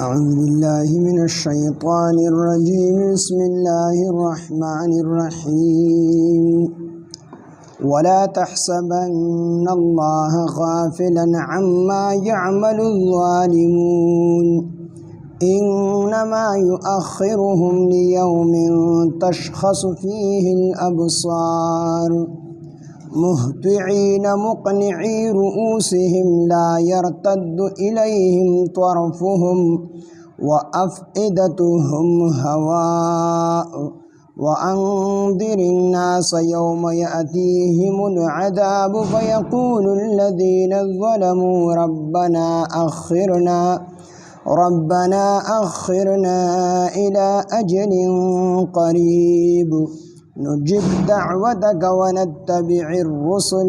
أعوذ بالله من الشيطان الرجيم بسم الله الرحمن الرحيم ولا تحسبن الله غافلا عما يعمل الظالمون إنما يؤخرهم ليوم تشخص فيه الأبصار مهطعين مقنعي رؤوسهم لا يرتد إليهم طرفهم وأفئدتهم هواء وأنذر الناس يوم يأتيهم العذاب فيقول الذين ظلموا ربنا أخرنا إلى أجل قريب نجب دعوتك ونتبع الرسل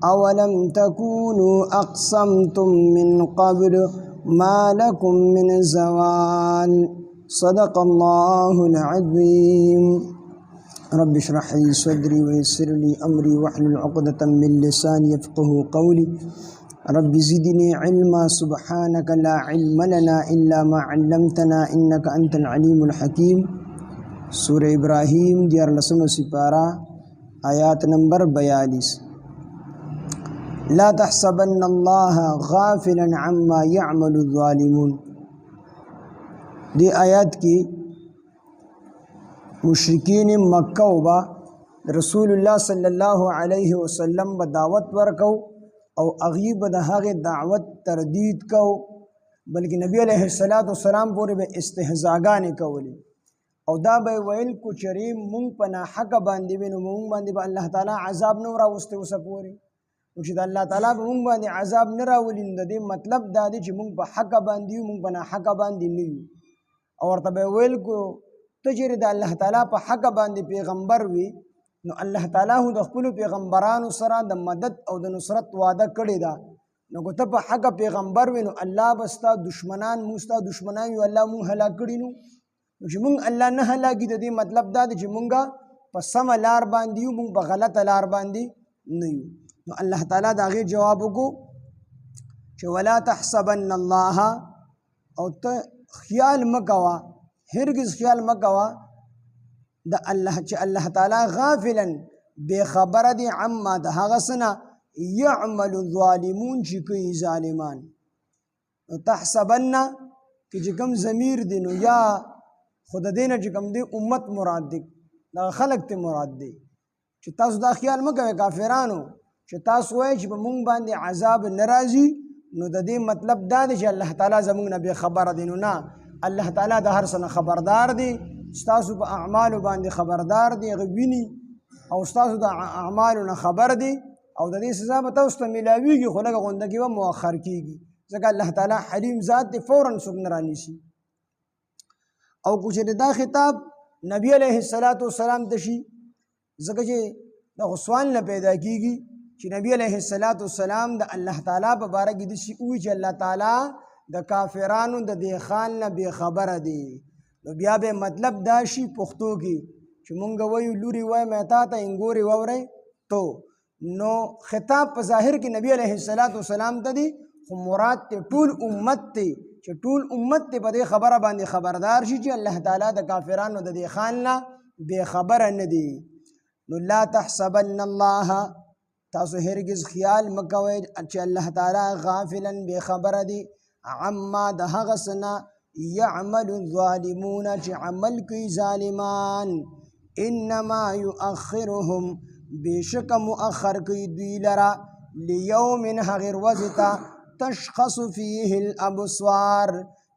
أولم تكونوا أقسمتم من قبل ما لكم من زوال صدق الله العظيم رب اشرح لي صدري ويسر لي أمري واحلل عقدة من لساني يفقه قولي رب زدني علما سبحانك لا علم لنا إلا ما علمتنا إنك أنت العليم الحكيم سورہ ابراہیم دیار لسم سپارہ آیات نمبر 42 لا تحسبن اللہ غافلا عما يعمل الظالمون. دی آیات کی مشرکین مکہ با رسول اللہ صلی اللہ علیہ وسلم با دعوت ورکو او اغیب دا حق دعوت تردید کو بلکہ نبی علیہ السلام پوری با استہزاگانے کولی او دا به ویل کو چری مونږ په ناحقه باندې وینو مونږ باندې به الله تعالی عذاب نو راوسته وسه پوري چې د الله تعالی به مونږ باندې عذاب نه راولي د دې مطلب دا دی چې مونږ په حق باندې مونږ په ناحقه باندې نه یو او ورته به ویل کو ته چې د الله تعالی په حق باندې پیغمبر وي نو الله تعالی هو د خپل پیغمبرانو سره د مدد او د نصرت وعده کړی دا نو کو ته په حق پیغمبر وي نو الله بستا دشمنان موستا دشمنان یو الله مونږ هلاک کړی نو چې مونږ الله نه هلاکي د دې مطلب دا دی چې مونږه په سمه لار باندې یو مونږ په غلطه لار باندې نه یو نو الله تعالی دا غي جواب وکړو چې ولا تحسبن الله او ته خیال مکوا هرگز خیال مکوا د الله چې الله تعالی غافلا بے خبر دی عما د هغه سنه يعمل الظالمون چې کوي ظالمان تحسبن چې کوم ضمیر دی نو یا خود دینه چې کوم دی امت مراد دی دا خلق ته مراد دی چې تاسو دا خیال مکوئ کافرانو چې تاسو وایئ چې په مونږ باندې عذاب ناراضي نو د دې مطلب دا دی چې الله تعالی زمونږ نه بې خبره دی نو نه الله تعالی د هر څه نه خبردار دی ستاسو په اعمالو باندې خبردار دی هغه ویني او ستاسو د اعمالو نه خبر دی او د دې سزا به تاسو ته میلاویږي خو لږه غونده کې به مؤخر کېږي ځکه الله تعالی حلیم ذات دی فوراً څوک نه رانیسي او کچھ دا خطاب نبی علیہ السلام تشی ځکه چې دا سوال نه پیدا کیږي چې نبی علیہ السلام د الله تعالی په باره کې داسې وایي چې الله تعالی د کافرانو د دې خان نه بې خبره دی نو بیا به مطلب دا شي پښتو کې چې مونږ وایو لوري وای مې تا ته انګورې واورئ تو نو خطاب په ظاهر کې نبی علیہ السلام ته دی خو مراد ته ټول امت ته چې ټول امت ته په دې خبره باندې خبردار شي چې الله تعالی د کافرانو د دې خان نه بې خبره نه دی نو لا تحسبن الله تاسو هرگز خیال مکوئ چې الله تعالی غافلا بې خبره دی عما د هغه څه نه يعمل الظالمون چې عمل کوي ظالمان انما يؤخرهم بشک مؤخر کوي دوی لره لیوم هغې ورځې ته تشخص فيه الابصار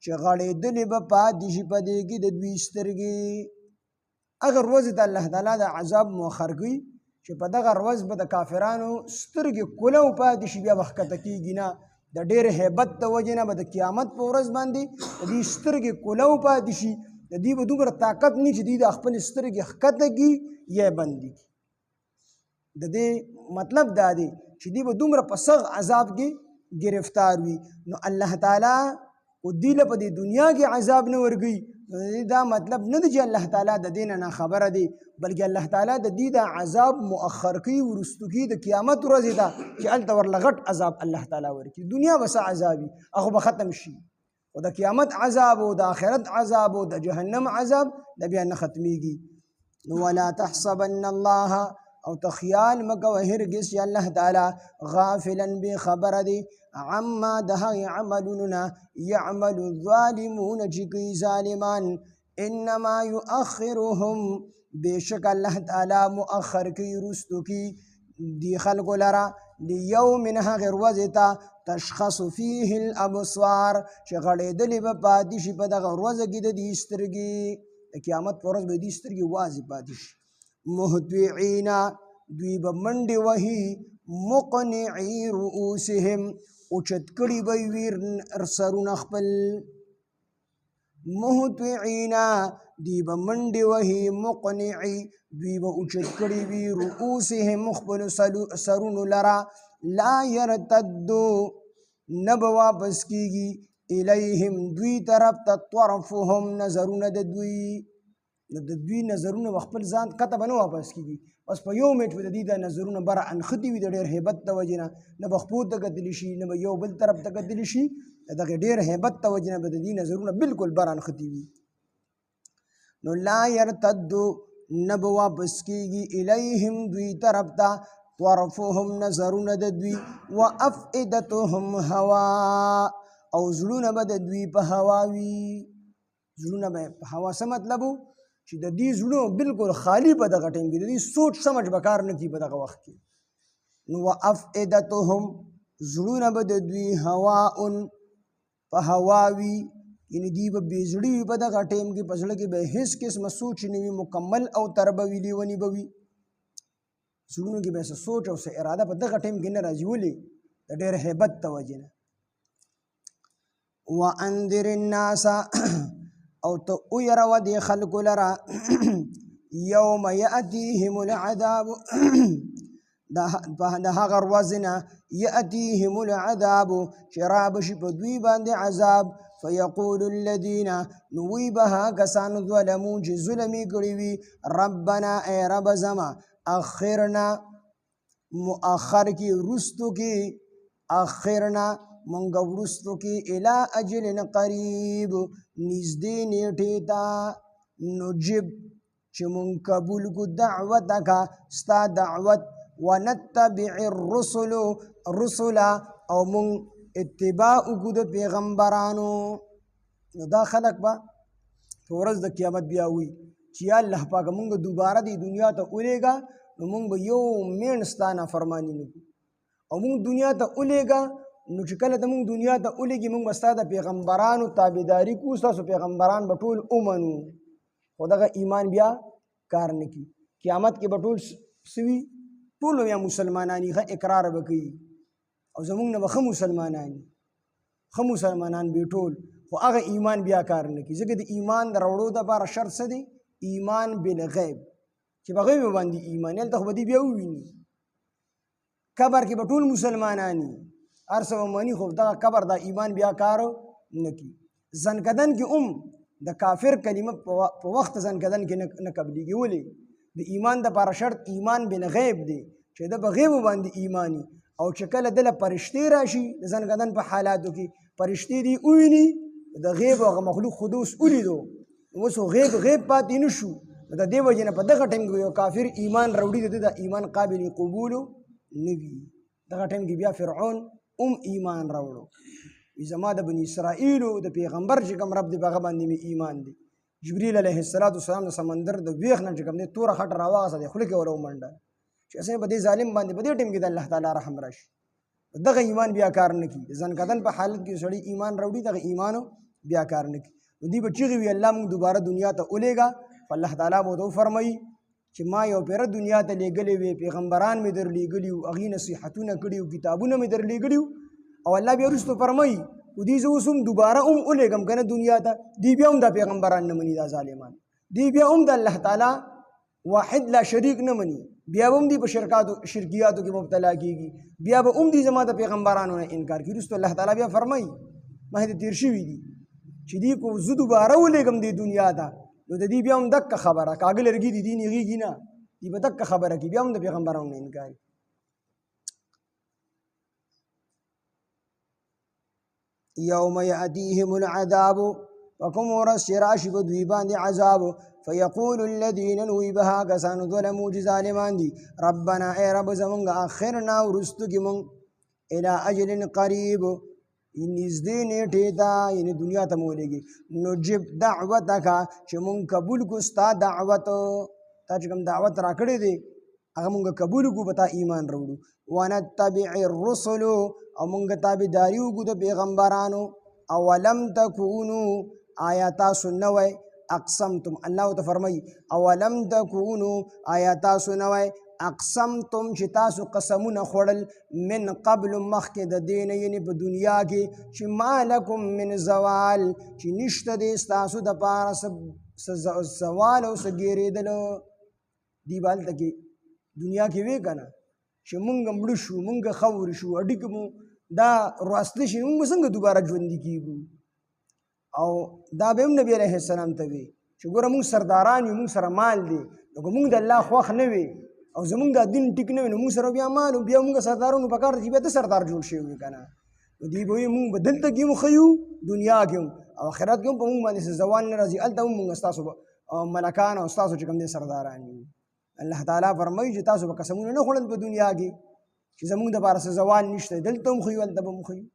چې غړېدلې به پاتې شي په دې کې د دوی سترګې هغه ورځ ته الله تعالی د عذاب مؤخر کوي چې په دغه ورځ به د کافرانو سترګې کولو پاتې شي بیا به ښکته کېږي نه د ډېر هیبت د وجې نه به د قیامت په ورځ باندې د دې سترګې کولو پاتې شي د دې به دومره طاقت نه چې دوی د خپلې سترګې ښکته کړي یا بندي کړي د دې مطلب دا دی چې دوی به دومره په سخت عذاب کې گرفتار وي نو الله تعالی او دی له په دې دنیا کې عذاب نه ورګي دا مطلب نه دی چې الله تعالی د دین نه خبره دی بلکې الله تعالی د دې د عذاب مؤخر کوي ورستو کې د قیامت ورځ ده چې ال تور لغټ عذاب الله تعالی ورکي دنیا بس عذابي هغه به ختم شي او د قیامت عذاب او د آخرت عذاب او د جهنم عذاب د بیا نه ختمیږي. نو ولا تحسبن الله او تخیال مکو هرگز چې الله تعالی غافلا بے خبر دی عما ده عملنا يعمل الظالمون چې کوي ظالمان، انما يؤخرهم بشک الله تعالی مؤخر کی رستو کی دی خلق لرا لیوم هغه ورځې ته تشخص فيه الابصار چې غړېدلې به پاتې شي په دغه ورځ کې د دې سترګې، د قیامت په ورځ به دې سترګې واضح پاتې شي. مهطعین دوی به منډې وهي، مقنعي رؤوسهم اوچت کړي به وي سرونه خپل، مهطعین دوی به منډې وهي، مقنعي دوی به اوچت کړي وي رؤوسهم خپل سرونو لره، لا یرتدو نه به واپس کېږي الیهم دوی طرف ته طرفهم نظرونه د دوی، نو د دوی نظرونه به خپل ځان کته به نه واپس کېږي، بس په یو منټ به د دوی دا نظرونه بره انښتي وي د ډېر هیبت د وجې نه، نه به خپو ته کتلی شي نه به یو بل طرف ته کتلی شي، د دغې ډېر هیبت د وجې نه به د دوی نظرونه بالکل بره انښتي وي. نو لا یرتدو نه به واپس کېږي الیهم دوی طرف ته طرفهم نظرونه د دوی، و افئدتهم هوا او زړونه به د دوی په هوا وي، زړونه به په هوا څه مطلب و چې د دې زړونه بالکل خالی په دغه ټایم کې د دې سوچ سمجھ به کار نه کړي په دغه وخت کې. نو و افئدتهم زړونه به د دوی هواء په هوا وي، یعنې دوی به بې زړي وي په دغه ټایم کې، په زړه کې به هېڅ قسمه سوچ نه وي، مکمل او تر به وي، لیوني به وي، زړونو کې به څه سوچ او څه اراده په دغه ټایم کې نه راځي، ولې د ډېر هیبت د وجې نه. وانذر الناس او ته ویروه دې خلکو لره یوم یأتیهم العذاب د هغه ورځ نه یأتیهم العذاب چې رابشي په دوی باندې عذاب، فیقول الذین نو وی به هغه کسان ظلمو چې ظلم یې کړي وي ربنا ای رب زما اخرنا مؤخر کی رستو کی اخرنا منگا ورستو کی الى اجل قریب نزدې نیټې ته نجب چې مونږ قبول کو دعوتک ستا دعوت، ونتبع الرسل او مونږ اتباع وکړو د پیغمبرانو. نو دا خلق به په ورځ د قیامت بیا وي چې یا الله پاکه مونږ دوباره د دنیا ته ولېږه، نو مونږ به یو میڼ ستا نافرماني نه کوو، او مونږ دنیا ته ولېږه نو چې کله ته مونږ دنیا ته ولېږي مونږ به ستا د پیغمبرانو تابعداري کوو، ستاسو پیغمبران به ټول ومنو، خو دغه ایمان بیا کار نه کوي. قیامت کې به ټول سوي ټول بیا مسلمانان ښه اقرار به کوي، او زمونږ نه به ښه مسلمانان به ټول، خو هغه ایمان بیا کار نه کوي، ځکه د ایمان د راوړو دپاره شرط څه دی؟ ایمان بالغیب، چې په غیب باندې ایمان، هلته خو به دې بیا وویني. قبر کې به ټول مسلمانان وي، هر څه به مني، خو دغه قبر دا ایمان بیا کار نه کوي. زنکدن کې د کافر کلمه په وخت زنکدن کې نه قبلېږي، ولې؟ د ایمان دپاره شرط ایمان بالغیب دی، چې ده په غیبو باندې ایماني، او چې کله دله فرشتې راشي د زنکدن په حالاتو کې فرشتې دې وویني، د غیب هغه مخلوق خو ده اوس ولیدو، اوس غیب پاتې نه شو، د دې وجې نه په دغه ټایم کې یو کافر ایمان راوړي د ده د ایمان قابل قبولو نه وي. دغه ټایم کې بیا فرعون ایمان راوړو، وی زما د بني اسرائیلو د پیغمبر چې کوم رب دی په هغه باندې مې ایمان دی. جبریل علیه السلام د سمندر د ویښ نه چې کوم دی توره خټه راواغسته دی خوله کې ور ومنډه چې اصل په دې ظالم باندې په دې ټیم کې د الله تعالی رحم راشي. دغه ایمان بیا کار نه کوي، د ځنکدن په حالت کې سړی ایمان راوړي دغه ایمانو بیا کار نه کوي. نو دوی به چیغې وي الله موږ دوباره دنیا ته ولېږه، الله تعالی به ورته وفرمایي چې ما یو پیره دنیا ته لېږلې وې، پیغمبران مې در لېږلي وو، هغې نصیحتونه کړي وو، کتابونه مې در لېږلي وو، او الله بیا وروسته فرمایي دوی زه اوس هم دوباره ولېږم که نه دنیا ته، دوی بیا هم دا پیغمبران نه مني، دا ظالمان دوی بیا هم د الله تعالی واحد لا شریک نه مني، بیا به هم دوی په شرکیاتو کې مبتلا کېږي، بیا به هم دوی زما د پیغمبرانو نه انکار کوي. وروسته الله تعالی بیا فرمایي مخکې تېر شوي دي چې دوی کو زه دوباره ولېږم دې دنیا ته، نو د دې بیا هم دقه خبره کاږه لرګي دي دوی نیغېږي نه، دوی به دقه خبره کوي، بیا هم د پیغمبرانو نه انکار کوي. یوم یأتیهم العذاب وکم ورځ چې راشي په دوی باندې عذاب فیقول الذین نوی بها کسانو ظلموا چې ظالمان دي ربنا ای رب زمونږ اخرنا وروستو کې مونږ الی اجل قریب نږدې نیټې ته یعنې دنیا ته مو ولېږي نجب دعوتک چې مونږ قبول کړو ستا دعوت تا چې کوم دعوت راکړی دی هغه مونږ قبول کړو په تا ایمان راوړو ونتبع الرسل او مونږ تابعداري وکړو د پیغمبرانو اولم تکونو آیا تاسو نه وئ اقسمتم الله ته فرمایي اولم تکونو آیا تاسو نه وئ اقسمتم چې تاسو قسمونه خوړل من قبل مخکې د دې نه یعنې په دنیا کې چې ما لکم من زوال چې نشته دی ستاسو دپاره زوال او څه ګېرېدلو دي به هلته کې دنیا کې وې که نه چې مونږ مړه شو مونږ خور شو هډوکې مو دا راسته شي مونږ به څنګه دوباره ژوندي کېږو او دا به هم نبي علیه السلام ته وي چې ګوره مونږ سرداران یو مونږ سره مال دی نو که مونږ د الله خوښ نه وي او زمونږ دا دین ټیک نه وي نو مونږ سره بیا مال بیا مونږ سردارانو په کار دی چې بیا ته سردار جوړ شوی وي که نه نو دوی به وایي مونږ به دلته کې هم ښه یو دنیا کې هم او آخرت کې هم په مونږ باندې څه زوال نه راځي هلته هم مونږ ستاسو ملکان او ستاسو چې کوم دی سرداران یو الله تعالی فرمایي چې تاسو به قسمونه نه خوړل په دنیا کې چې زمونږ دپاره څه زوال نشته دلته هم ښه یو هلته به هم ښه یو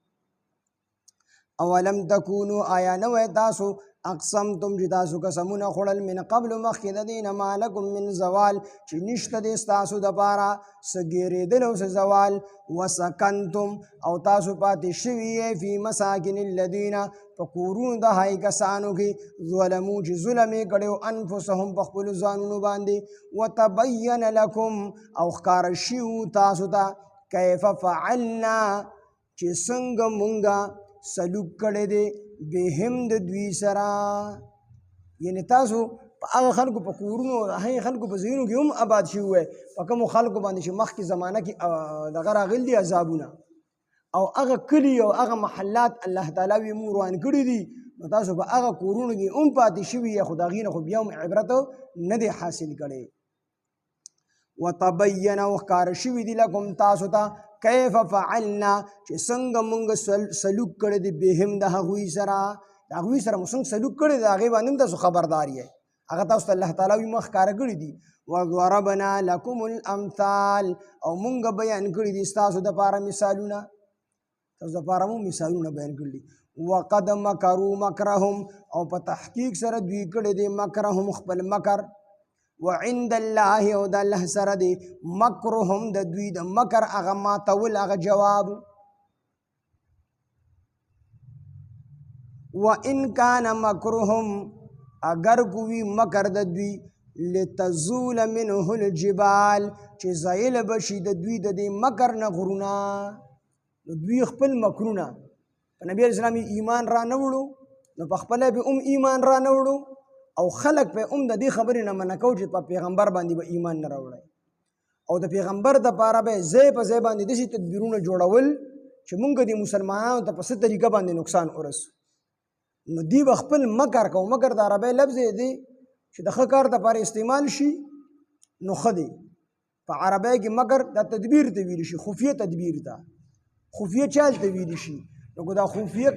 اولم تکونو آیا نه وئ تاسو اقسمتم چې تاسو قسمونه خوړل من قبل مخکې د دې نه ما لکم من زوال چې نشته دی ستاسو دپاره څه ګېرېدل او څه زوال وسکنتم او تاسو پاتې شوي یې فی مساکن الذین په کورونو د هغې کسانو کې ظلمو چې ظلم یې کړی انفسهم په خپلو ځانونو باندې وتبین لکم او ښکاره شي تاسو ته کیف فعلنا چې څنګه مونږه سلوک کړی دی بهم د دوی سره یعنې تاسو په هغه خلکو په کورونو هغې خلکو په ځایونو کې هم آباد شوي وی په کومو خلکو باندې چې مخکې زمانه کې دغه راغلي دي عذابونه او هغه کلي او هغه محلات الله تعالی وي موږ روان کړي دي نو تاسو په هغه کورونو کې هم پاتې شوي یا خو د هغې نه خو بیا هم عبرت نه دی حاصل کړی وتبین او ښکاره شوي دي لکم تاسو ته کیف فعلنا چې څنګه مونږ سلوک کړی دی بهم د هغوی سره د هغوی سره مو څنګه سلوک کړی د هغې باندې هم تاسو خبردار یې هغه تاسو ته الله تعالی وي مخ ښکاره کړي دي وضربنا لکم الامثال او مونږ بیان کړي دي ستاسو دپاره مثالونه تاسو دپاره مو مثالونه بیان کړي دي وقد مکروا مکرهم او په تحقیق سره دوی کړی دی مکرهم خپل مکر وعند الله او د الله سره دی مکرهم د دوی د مکر هغه ماتول هغه جواب وان کان مکرهم اگر کوي مکر د دوی لتزول منه الجبال چې زایل بشي د دوی د دې مکر نه غرونه دوی خپل مکرونه په نبی علیه السلام ایمان را نه وړو نو په خپله به ایمان را نه وړو او خلق په د دې خبرې نه منع کوو چې په پیغمبر باندې به ایمان نه راوړی او د پیغمبر دپاره به ځای په ځای باندې داسې تدبیرونه جوړول چې مونږ د مسلمانانو ته په څه طریقه باندې نقصان ورسو نو دوی به خپل مکر کوو مکر د عربی لفظ دی چې د ښه کار دپاره استعمال شي نو ښه دی په عربی کې مکر دا تدبیر ته ویلی شي خفیه تدبیر ته خفیه چال ته ویلی شي نو دا خفیه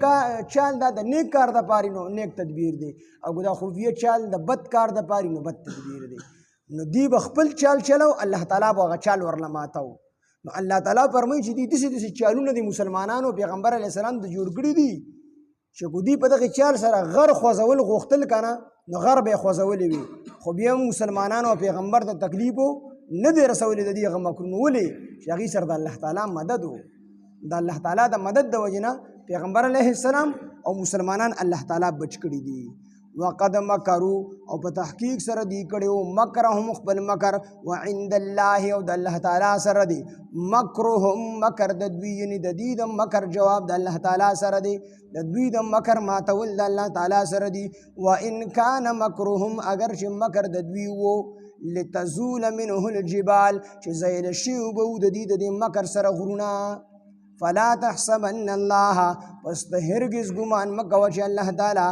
چال دا د نیک کار د پاره نو نیک تدبیر دی او دا خفیه چال د بد کار د پاره نو بد تدبیر دی نو دی خپل چال چلو الله تعالی به هغه چال ورله ماتو نو الله تعالی فرمایي چې داسې چالونه د مسلمانانو پیغمبر علیه السلام د جوړ کړي دي چې کو دی په دغه چال سره غر خوځول غوښتل که نه نو غر به یې خوځولی وي خو بیا هم مسلمانانو او پیغمبر ته تکلیفو نه دی رسولی د دې هغه مکرونه ولې چې هغې سره د الله تعالی مدد و د الله تعالی د مدد د وجې نه پیغمبر علیه السلام او مسلمانان الله تعالی بچ کړي دي وقد مکروا او په تحقیق سره دی کړي او مکرهم خپل مکر وعند الله او د الله تعالی سره دی مکرهم مکر د دوی یعنی د دې د مکر جواب د الله تعالی سره دی د دوی د مکر ماتول د الله تعالی سره دی وان کان مکرهم اگر چې مکر د دوی وو لتزول منه الجبال چې زایل شي وبو د دې د مکر سره غرونه فلا تحسبن الله پس ته هرگز ګمان مه کوه چې الله تعالی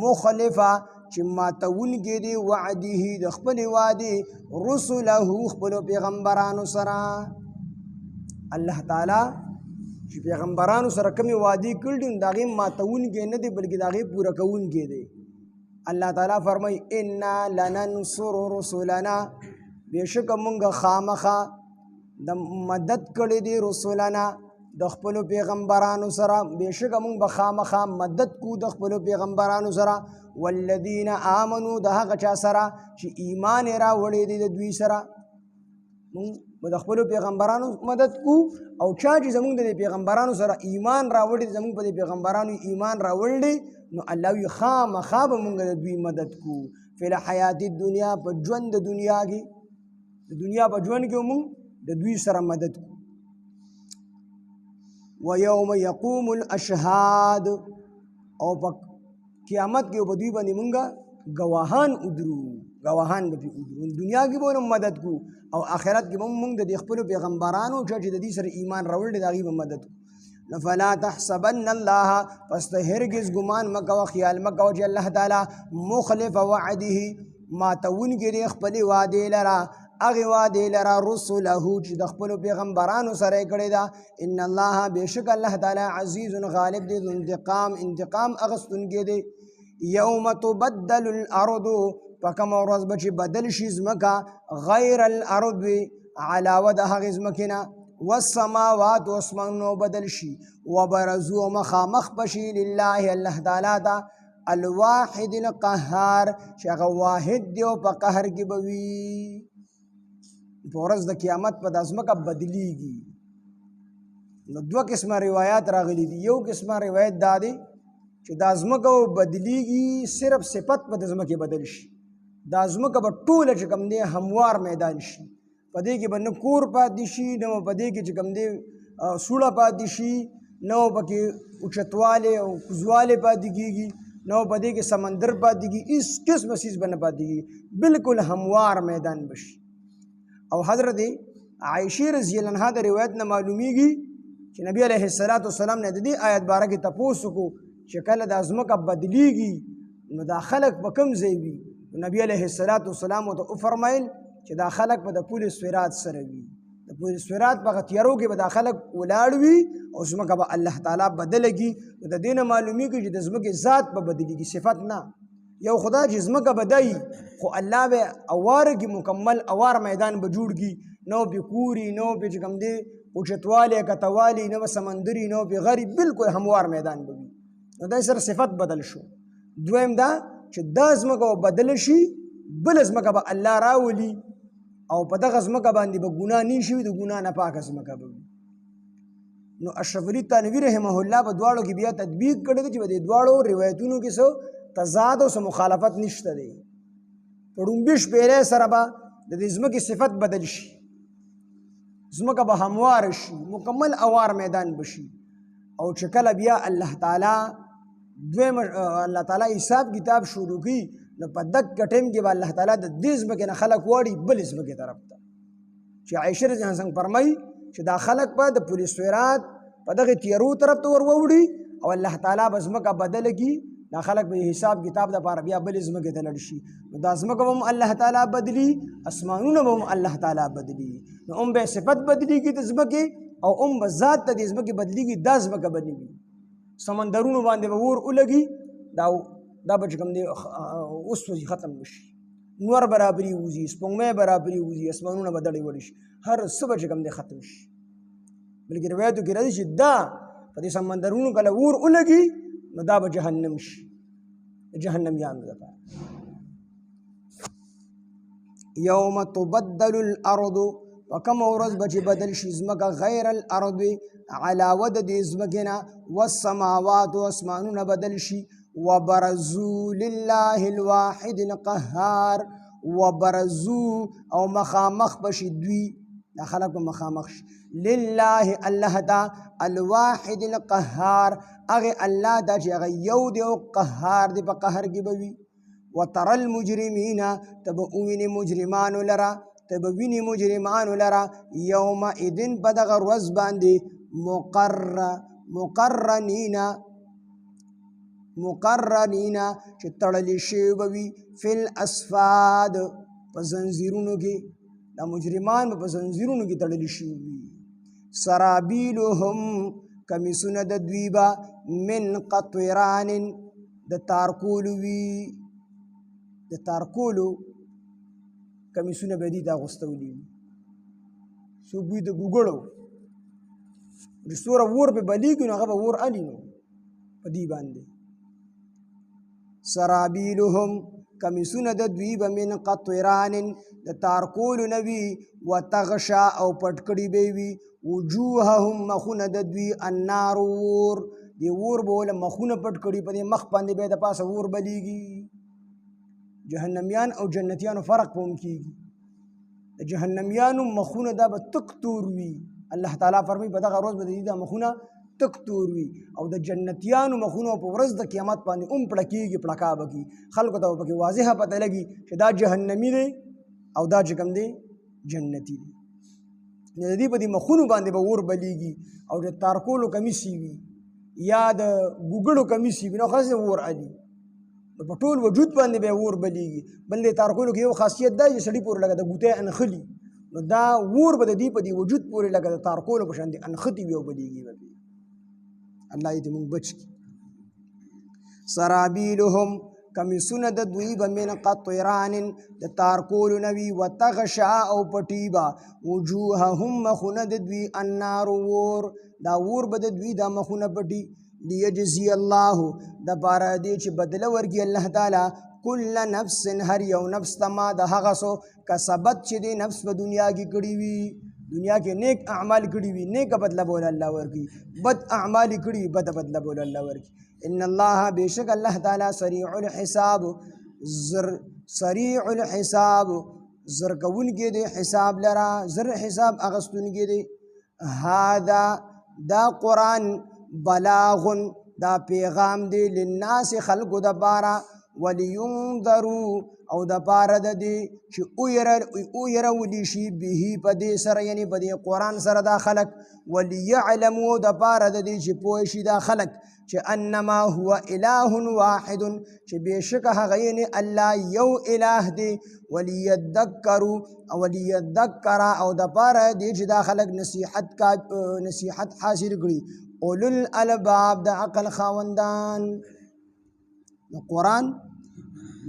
مخلفه چې ماتونکي دی وعده د خپلې وعدې رسله خپلو پیغمبرانو سره الله تعالی چې پیغمبرانو سره کومې وعدې کړي دي د هغې ماتونکې نه دی بلکې د هغې پوره کوونکې دی. الله تعالی فرمایي انا لننصر رسلنا، بېشکه مونږ خامخا د مدد کړی دی رسولنا د خپلو پیغمبرانو سره، بېشکه مونږ به خامخا مدد کو د خپلو پیغمبرانو سره. والذین آمنو د هغه چا سره چې ایمان یې راوړی دی د دوی سره، مونږ به د خپلو پیغمبرانو مدد کو. او چا چې زمونږ د پیغمبرانو سره ایمان راوړی دی، زمونږ په دې پیغمبرانو ایمان راوړلی، نو الله وی خامخا به مونږ د دوی مدد کو. فی الحیات الدنیا، په ژوند د دنیا کې، د دنیا په ژوند کې مونږ د دوی سره مدد کو. و یوم یقوم الاشهاد، او په قیامت کې په دوی باندې مونږ گواهان ادرو، گواهان به ادرو. دنیا کې به مدد کو او آخرت کې به مونږ د خپلو پیغمبرانو چې د دې سره ایمان راوړل د هغې به مدد کو. فلا تحسبن الله، پس ته هرگز ګمان مه کوه، خیال مه کوه چې الله تعالی مخلف وعده، ماتونکي دی خپلې وعدې لره، هغې وعدې لره رسله چې د خپلو پیغمبرانو سره یې کړې ده. ان الله، بېشک الله تعالی عزیز غالب دی، ذو انتقام، انتقام اخیستونکی دی. یوم تبدل الارض، په کومه ورځ به چې بدل شي ځمکه، غیر الارض، علاوه د هغې ځمکې نه، والسماوات، واسمانونه بدل شي، وبرزو، مخامخ بشي لله الله تعالی ته، الواحد القهار، چې هغه واحد دی او په قهر کې به وي. په ورځ د قیامت په دا ځمکه بدلیږي. نو دوه قسمه روایات راغلي دي. یو قسمه روایت دا دی چې دا ځمکه بدلیږي، صرف صفت په د ځمکې بدل شي. دا ځمکه به ټوله چې کوم دی هموار میدان شي، په دې کې به نه کور پاتې شي، نه په دې کې چې کوم دی سوړه پاتې شي، نه پکې اوچتوالی او کوزوالی پاتې کېږي، نه په دې کې سمندر پاتې کېږي، هېڅ قسمه څیز به نه پاتې کېږي، بالکل هموار میدان به شي. او حضرت عائشې رضی الله عنها د روایت نه معلومیږي چې نبی علیه السلام نه د دې آیت باره کې تپوس وکړو چې کله دا ځمکه بدلیږي نو دا خلک په کوم ځای وي؟ نبی علیه السلام ورته وفرمایل چې دا خلک به د پل صراط سره وي، د پل صراط په هغه تیارو کې به دا خلک ولاړ وي او ځمکه به الله تعالی بدله کړي. نو د دې نه معلومیږي چې د ځمکې ذات به بدلېږي، صفت نه. یو خدا چې ځمکه بدایي خو الله به اواره کې مکمل اوار میدان به جوړ کړي، نو پې کوري، نو پې چې کوم دی اوچتوالی کتوالی، نه به سمندري، نه پې غري، بالکل هموار میدان به وي. نو دا سره صفت بدل شو. دویم دا چې دا ځمکه به بدله شي، بله ځمکه به الله راولي او په دغه ځمکه باندې به ګناه نه شي، د ګناه نه پاکه ځمکه به وي. نو اشرف علي تنوي رحمه الله په دواړو کې بیا تطبیق کړی دی چې په دې دواړو روایتونو کې څه تضاد او څه مخالفت نشته دی. په ړومبي شپېلۍ سره به د دې ځمکې صفت بدل شي، ځمکه به هموار شي، مکمل اوار میدان به شي. او چې کله بیا الله تعالی حساب کتاب شروع کړي، نو په دغه ټیم کې به الله تعالی د دې ځمکې نه خلک واړي بلې ځمکې طرف ته. چې عایشه رضی الله عنها فرمایي چې دا خلک به د پل صراط په دغه تیارو طرف ته ور ووړي او الله تعالی به ځمکه بدله کړي، دا خلک به حساب کتاب دپاره بیا بلې ځمکې ته لاړ شي. نو دا ځمکه به هم الله تعالی بدلي، اسمانونه به هم الله تعالی بدلي. نو هم به صفت بدلېږي د ځمکې او هم به ذات ته د ځمکې بدلېږي، دا ځمکه به نه وي. سمندرونو باندې به اور ولګي، دا به چې کوم دی وسوځي، ختم به شي. نور برابري وځي، سپوږمۍ برابري وځي، اسمانونه به دړې وړې شي، هر څه به چې کوم دی ختم شي. بلکې روایتو کې راځي چې دا په دې سمندرونو کله اور ولګي نو دا به جهنم شي، د جهنمیانو لپاره. یوم تبدل الارض، په کومه ورځ به چې بدل شي ځمکه، غیر الارض، علاوه د دې ځمکې نه، والسماوات، اسمانونه بدل شي، وبرزو لله الواحد القهار، وبرزو، او مخامخ بشي دوی، دا خلق به مخامخ شي، لله الله تا، الواحد القهار، اغه الله دا چې هغه یو دی او قهار دی، په قهر کې به وي. وترى المجرمین، تب اوینې مجرمانو لرا، تب وینې مجرمانو لرا، یومئذ په دغه ورځ باندې مقرنینا چې تړلی شوي به وي، فی الاسفاد، په زنځیرونو کې، دا مجرمان به په زنځیرونو کې تړلی شوي وي. سرابیلهم کمیسونه د دوی به من قطران د تارکولو وي د تارکولو کمیسونه به دي ته اغوستولي وي څوک وي د ګوګړو چې څومره اور پې بلیږي نو هغه به اور الي نو په دې باندې سرابیلهم کمیسونه د دوی به من قطران د تارکولو نه وي وتغشا او پټکړي به وي وجوههم مخونه د دوی النار اور دې اور به وله مخونه پټ کړي په دې مخ باندې به د پاسه اور بلیږي جهنمیان او جنتیانو فرق په هم کېږي د جهنمیانو مخونه دا به تک تور وي الله تعالی فرمایي په دغه ورځ به د دې دا مخونه تک تور وي او د جنتیانو مخونه په ورځ د قیامت باندې پړکېږي پړکا به کي خلکو ته به پکې واضحه پته لګي چې دا جهنمي دی او دا چې کوم دی جنتي دی د دې په دې مخونو باندې به اور بلیږي او د تارکولو کمیسي وي یا د ګوګړو کمیسي وي نو خاصه اور علي په ټول وجود باندې به اور بلیږي بل د تارکولو کې یو خاصیت دا چې سړي پورې لګه د ګوتې انخلي نو دا اور به د دې په دې وجود پورې لګه د تارکولو په شان دي انختی وي او بلیږي به الله دې موږ بچ کړي سرابیلهم کمیسونه د دوی به من قطران د تارکولو نه وي وتغشا او پټي به وجوههم مخونه د دوی النار اور دا اور به د دوی دا مخونه پټي لیجزي الله د پاره دې چې بدله ورکړي الله تعالی کل نفس هر یو نفس ته ما د هغه څه کسبت چې دې نفس په دنیا کې کړي وي دنیا کې نیک اعمال کړي وي نیک بدله بوله الله ورکړي بد اعمال کړي بد بدله بوله الله ورکړي ان الله بیشک الله تعالی سریع الحساب سریع الحساب زر کوونکی دی حساب لرا زر حساب اغستونکی دی هذا دا قرآن بلاغ دا پیغام دی للناس خلقو دا پارا ولینذروا او د پاره د دې چې اویرولي شي به په دې سره یعنی په دې قرآن سره دا خلک وليعلموا د پاره د دې چې پوه شي دا خلک چې انما هو اله واحد چې بېشکه هغه یعنی الله یو اله دی وليذکر او د پاره دې چې دا خلک نصیحت حاصل کړي اولو الالباب د عقل خاوندان قرآن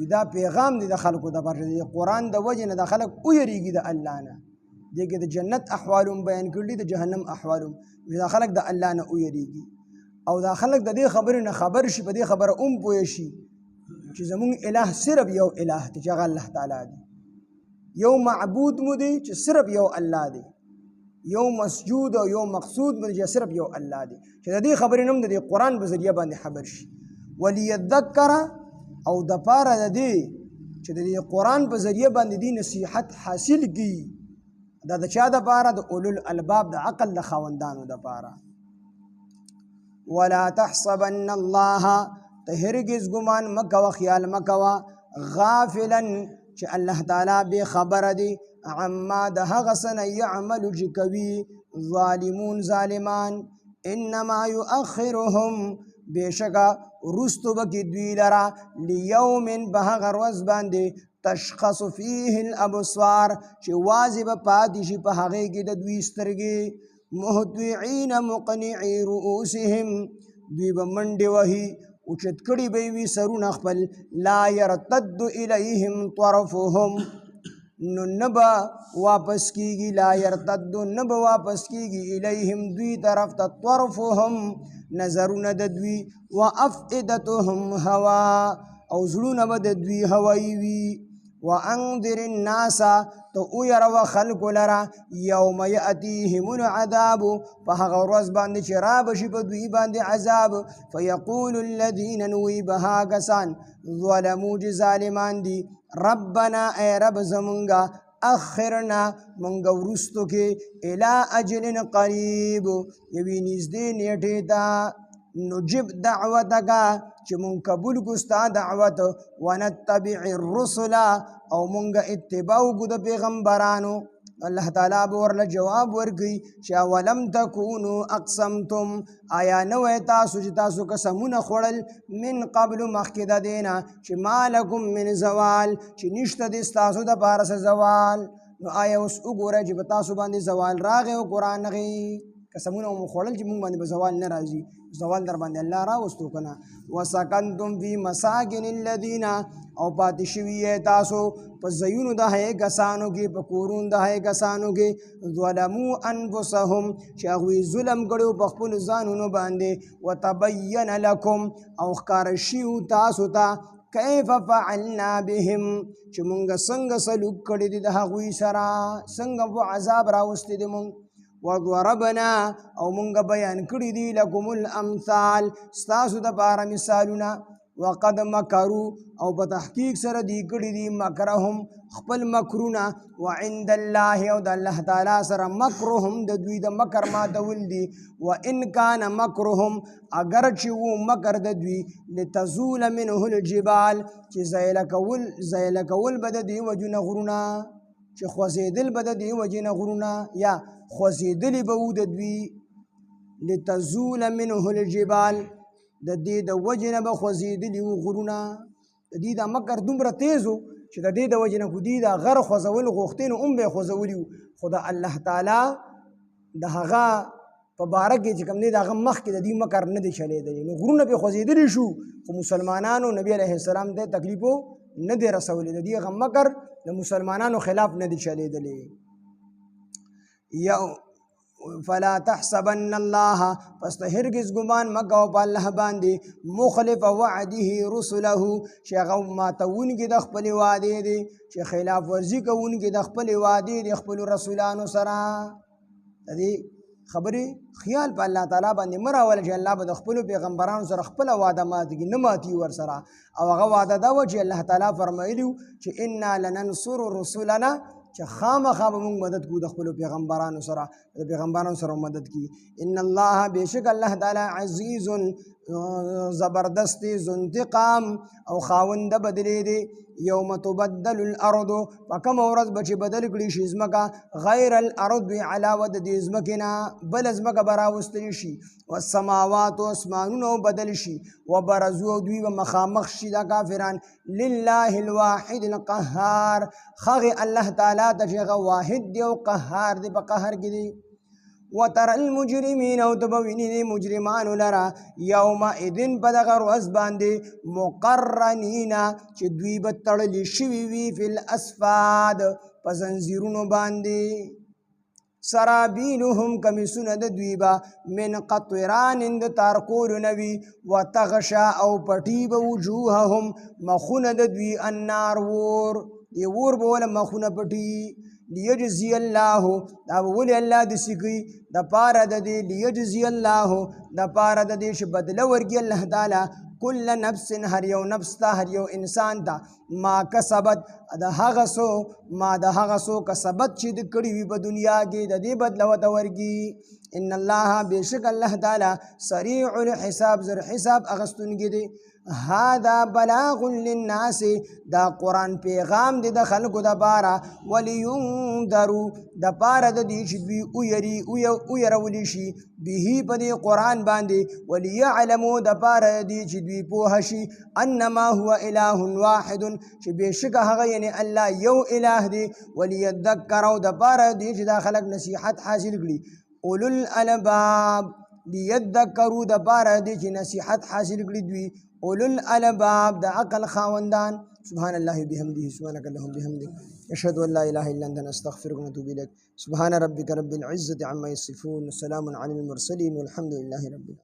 دا پیغام دی د خلکو د پاره دی قرآن د وجه نه د خلک ویریږي د الله نه دې کې د جنت احوالم بیان کړي د جهنم احوالم دا خلک د الله نه ویریږي او دا خلک د دې خبرې نه خبر شي په دې خبره پوه شي چې زمونږ الہ صرف یو الہ دی چې هغه الله تعالی دی یو معبود مو دی چې صرف یو الله دی یو مسجود او یو مقصود مو دی چې صرف یو الله دی چې د دې خبرې نه د قرآن په ذریعہ باندې خبر شي وليذکر او د پاره د دې چې د قرآن په ذریعه باندې دی نصیحت حاصل کی دا د چا د پاره د اولو الالباب د عقل د خاوندانو د پاره ولا تحسبن الله ته هرگز ګمان مکوه خیال مکوه غافلا چې الله تعالی بے خبر دی عما د هغه څه نه یعمل چې کوي ظالمون ظالمان انما یؤخرهم بېشکه رستو بکی دوی لرا لیوم بهغه ورځ باندې تشخص فیه الابصار چې واضح به پاتې شي په هغې کې د دوی سترګې مهطعین مقنعي رؤوسهم دوی به منډې وهي اوچت کړي به وي سرونه خپل لا یرتد الیهم طرفهم نو نه به واپس کېږي لا یرتد نه به واپس کېږي الیهم دوی طرف ته طرفهم نظرونه د دوی وافئدتهم هوا او زړونه به د دوی هوایي وي وانذر الناس تو ویروه خلکو لره یوم یأتیهم العذاب په هغه ورځ باندې چې رابشي په دوی باندې عذاب فیقول الذین نوی به کسان ظلموا چې ظالمان دي ربنا ای رب زمونږه اخرنا منګ ورستو کې الی اجل قریب یوی نږدې نیټې ته نجب دعوتک چې مونږ قبول کو ستا دعوت ونتبع الرسل او مونږ اتباع وکړو د پیغمبرانو الله تعالی به ورله جواب ورکړي چې اولم تکونو اقسمتم آیا نه وی تاسو چې تاسو قسمونه خوړل من قبل مخکې د دې نه چې ما لکم من زوال چې نشته د ستاسو دپاره څه زوال نو آیا اوس وګورئ چې په تاسو باندې زوال راغی او قرآن نغی قسمونه مو خوړل چې مونږ باندې به زوال نه راځي زوال در باندې الله راوستو که نه وسکنتم فی مساکن الذین او پاتې شوي یې تاسو په ځایونو د هغې کسانو کې په کورونو د هغې کسانو کې ظلموا انفسهم چې هغوی ظلم کړی په خپلو ځانونو باندې وتبین لکم او ښکاره شوي تاسو ته کیف فعلنا بهم چې مونږ څنګه سلوک کړی دی د هغوی سره څنګه په عذاب راوستی دی مونږ وضربنا او مونږ بیان کړي دي لکم الامثال ستاسو دپاره مثالونه وقد مکروا او په تحقیق سره دی کړي دي مکرهم خپل مکرونه وعند الله او د الله تعالی سره مکرهم د دوی د مکر ماتول دي وان کان مکرهم اگر چې و مکر د دوی لتزول منه الجبال چې زیله کول به د دې وجونه غرونه چې خوځېدل به د دې وجې نه غرونه یا خوځېدلې به و د دوی لتزول منه الجبال د دې د وجې نه به خوځېدلي وو غرونه د دې دا مکر دومره تیز و چې د دې د وجې نه خو دوی دا غر خوځول غوښتې نو هم به یې خوځولي وو خو د الله تعالی د هغه په باره کې چې کوم دی د هغه مخکې د دې مکر نه دی چلېدلی نو غرونه پرې خوځېدلي شو خو مسلمانانو نبي علیه السلام ته تکلیفو نه دی رسولی د دې هغه مکر د مسلمانانو خلاف نه دی چلېدلی فلا تحسبن الله پس ته هرگز ګمان مه کوه په الله باندې مخلف وعده رسله چې هغه ماتوونکي د خپلې وعدې دی چې خلاف ورزي کوونکي د خپلې وعدې د خپلو رسولانو سره د دې خبرې خیال په الله تعالی باندې مه راوله چې الله به د خپلو پیغمبرانو سره خپله وعده ماتې کړي نه ماتي ورسره او هغه وعده دا وه چې الله تعالی فرمایلي چې انا لننصر رسولنا چې خامخا به موږ مدد کوو د خپلو پیغمبرانو سره د پیغمبرانو سره مدد کړي ان الله بېشک الله تعالی عزیز زبردست ذو انتقام او خاونده بدلې دی یوم تبدل الارض په کومه ورځ به چې بدل کړي شي ځمکه غیر الارض علاوه د دې ځمکې نه بله ځمکه به راوستلی شي والسماوات اسمانونه بدل شي وبرزو دوی به مخامخ شي دا کافران لله الواحد القهار خغې الله تعالی ته چې هغه واحد دی او قهار دی په قهر کې دی وترى المجرمين او تبوینی دی مجرمانو لرا یومئذ په دغه ورځ باندې مقرنین چې دوی به تړلي شوي وي فی الاسفاد په زنځیرونو باندې سرابیلهم کمیسونه د دوی به من قطران د تارکولو نه وي وتغشا او پټي به وجوههم مخونه د دوی النار اور دی اور به وله مخونه پټي لیجزی الله دا ولې الله داسې کوي د پاره د دې لیجزی الله د پاره د دې چې بدله ورکړي الله تعالی کل نفس هر یو نفس ته هر یو انسان ته ما کسبت د هغه څه کسبت چې د کړي وي په دنیا کې د دې بدله ورته ورکړي ان الله بېشک الله تعالی سریع الحساب زر حساب اخیستونکی دی هذا بلاغ للناس دا قرآن پیغام دی د خلکو دپاره ولینذروا دپاره د دې چې دوی ویرولی شي به په دې قرآن باندې وليعلموا دپاره د دې چې دوی پوه شي انما هو اله واحد چې بېشکه هغه یعنی الله یو اله دی وليذکر او دپاره د دې چې دا خلک نصیحت حاصل کړي اولو الالباب لیذکروا دپاره د دې چې نصیحت حاصل کړي دوی اولو الالباب د عقل خاوندان سبحان الله بحمده سبحانك اللهم بحمدك اشهد ان لا اله الا انت نستغفرك ونتوب اليك سبحان ربك رب العزه عما يصفون وسلام على المرسلين والحمد لله رب العالمين